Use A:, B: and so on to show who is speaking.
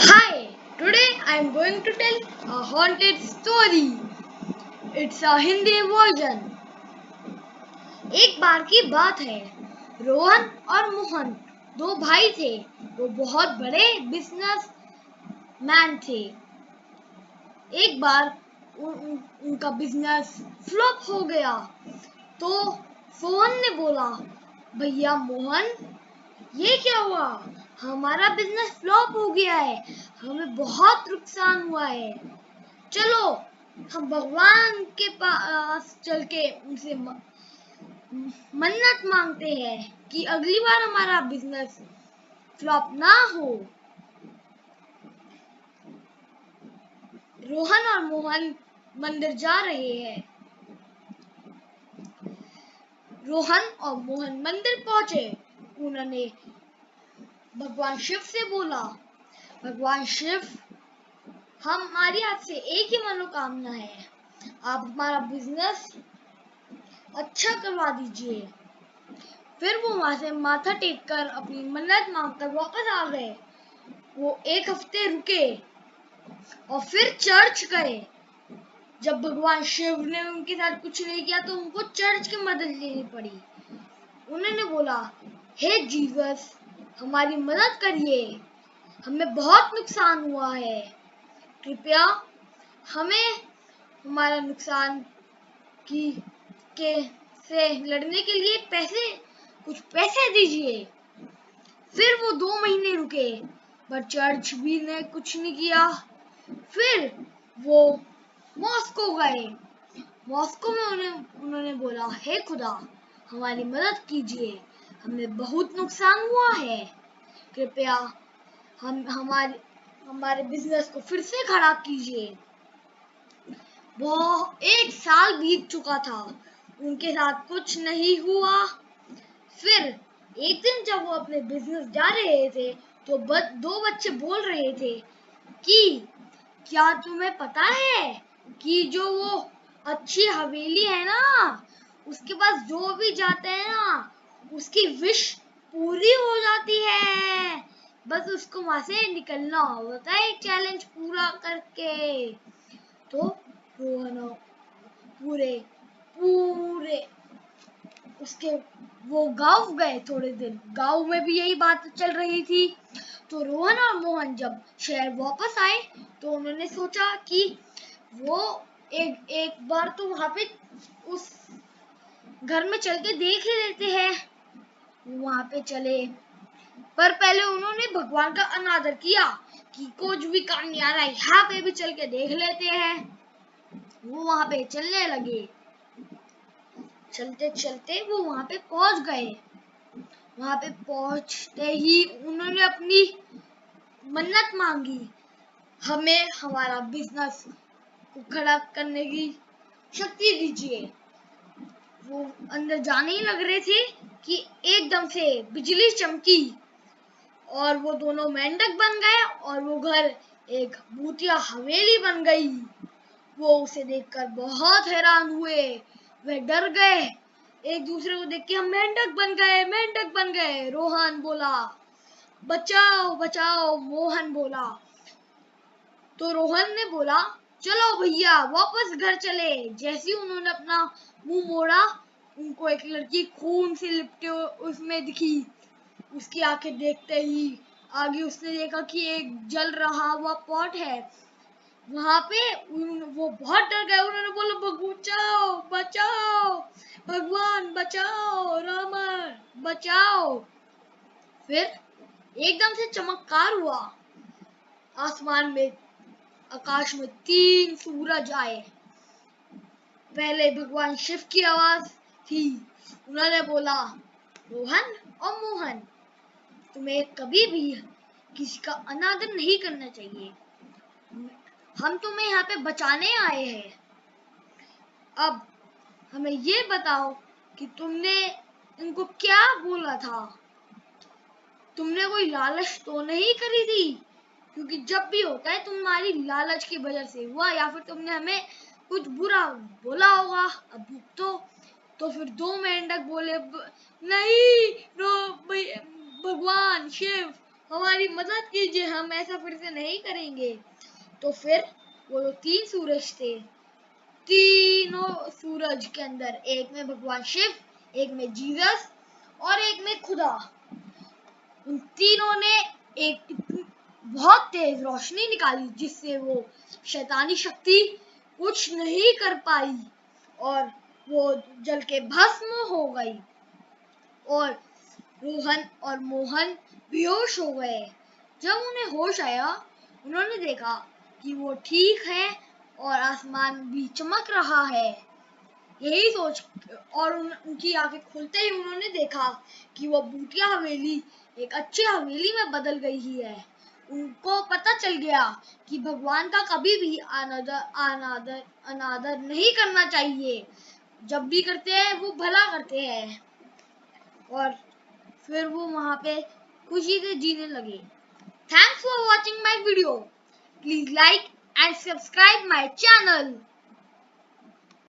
A: Hi, today I am going to tell a haunted story. It's a Hindi version. एक बार की बात है, रोहन और मोहन दो भाई थे। वो बहुत बड़े बिजनेस मैन थे। एक बार उनका बिजनेस फ्लॉप हो गया, तो सोहन ने बोला, भैया मोहन, ये क्या हुआ? हमारा बिजनेस फ्लॉप हो गया है, हमें बहुत नुकसान हुआ है। चलो हम भगवान के पास चल के उनसे मन्नत मांगते हैं कि अगली बार हमारा बिजनेस फ्लॉप ना हो। रोहन और मोहन मंदिर जा रहे हैं। रोहन और मोहन मंदिर पहुंचे। उन्होंने भगवान शिव से बोला, भगवान शिव, हमारी आपसे एक ही मनोकामना है, आप हमारा बिजनेस अच्छा करवा दीजिए। फिर वो वहां से माथा टेक कर अपनी मन्नत मांगकर वापस आ गए। वो एक हफ्ते रुके और फिर चर्च गए। जब भगवान शिव ने उनके साथ कुछ नहीं किया तो उनको चर्च की मदद लेनी पड़ी। उन्होंने बोला, हे जीसस, हमारी मदद करिए, हमें बहुत नुकसान हुआ है, कृपया हमें हमारा नुकसान की के से लड़ने के लिए कुछ पैसे दीजिए। फिर वो 2 महीने रुके, पर चर्च भी ने कुछ नहीं किया। फिर वो मॉस्को गए। मॉस्को में उन्होंने बोला, हे खुदा, हमारी मदद कीजिए, हमें बहुत नुकसान हुआ है, कृपया हम हमारे बिजनेस को फिर से खड़ा कीजिए। वो 1 साल बीत चुका था, उनके साथ कुछ नहीं हुआ। फिर एक दिन जब वो अपने बिजनेस जा रहे थे, तो दो बच्चे बोल रहे थे कि क्या तुम्हें पता है कि जो वो अच्छी हवेली है ना, उसके पास जो भी जाते हैं ना, उसकी विश पूरी हो जाती है। बस उसको वहां से निकलना होता है चैलेंज पूरा करके। तो रोहन पूरे पूरे उसके वो गांव गए। थोड़े दिन गांव में भी यही बात चल रही थी। तो रोहन और मोहन जब शहर वापस आए, तो उन्होंने सोचा कि वो एक एक बार तो वहां पे उस घर में चल के देख ही लेते हैं। वहां पे चले, पर पहले उन्होंने भगवान का अनादर किया कि कुछ भी काम नहीं आ रहा, यहाँ पे भी चल के देख लेते हैं। वो वहां पे चलने लगे। चलते चलते वो वहां पे पहुंच गए। वहां पे पहुंचते ही उन्होंने अपनी मन्नत मांगी, हमें हमारा बिजनेस को खड़ा करने की शक्ति दीजिए। वो अंदर जाने ही लग रहे थे कि एकदम से बिजली चमकी और वो दोनों मेंढक बन गए और वो घर एक भूतिया हवेली बन गई। वो उसे देखकर बहुत हैरान हुए, वे डर गए। एक दूसरे को देख के, हम मेंढक बन गए, मेंढक बन गए। रोहन बोला, बचाओ बचाओ। मोहन बोला, तो रोहन ने बोला, चलो भैया वापस घर चले। जैसे ही उन्होंने अपना मुंह मोड़ा, उनको एक लड़की खून से लिपटे उसमें दिखी। उसकी आंखें देखते ही आगे उसने देखा कि एक जल रहा हुआ पॉट है। वहां पे वो बहुत डर गए। उन्होंने बोला, बचाओ बचाओ, भगवान बचाओ, रामन बचाओ। फिर एकदम से चमत्कार हुआ। आसमान में, आकाश में 3 सूरज आए। पहले भगवान शिव की आवाज थी। उन्होंने बोला, रोहन और मोहन, तुम्हें कभी भी किसी का अनादर नहीं करना चाहिए। हम तुम्हें यहाँ पे बचाने आए हैं। अब हमें ये बताओ कि तुमने इनको क्या बोला था? तुमने कोई लालच तो नहीं करी थी? क्योंकि जब भी होता है तुम्हारी लालच की वजह से हुआ, या फिर तुमने हमें कुछ बुरा बोला होगा। अब तो फिर दो मेंढक बोले, नहीं, भगवान शिव, हमारी मदद कीजिए, हम ऐसा फिर से नहीं करेंगे। तो फिर वो जो 3 सूरज थे, तीनों सूरज के अंदर एक में भगवान शिव, एक में जीसस और एक में खुदा, उन तीनों ने एक बहुत तेज रोशनी निकाली जिससे वो शैतानी शक्ति कुछ नहीं कर पाई और वो जल के भस्म हो गई और रोहन और मोहन बेहोश हो गए। जब उन्हें होश आया, उन्होंने देखा कि वो ठीक है और आसमान भी चमक रहा है। यही सोच और उनकी आंखें खुलते ही उन्होंने देखा कि वो भूतिया हवेली एक अच्छी हवेली में बदल गई ही है। उनको पता चल गया कि भगवान का कभी भी अनादर नहीं करना चाहिए। जब भी करते हैं वो भला करते हैं और फिर वो वहाँ पे खुशी से जीने लगे। Thanks for watching my video. Please like and subscribe my channel.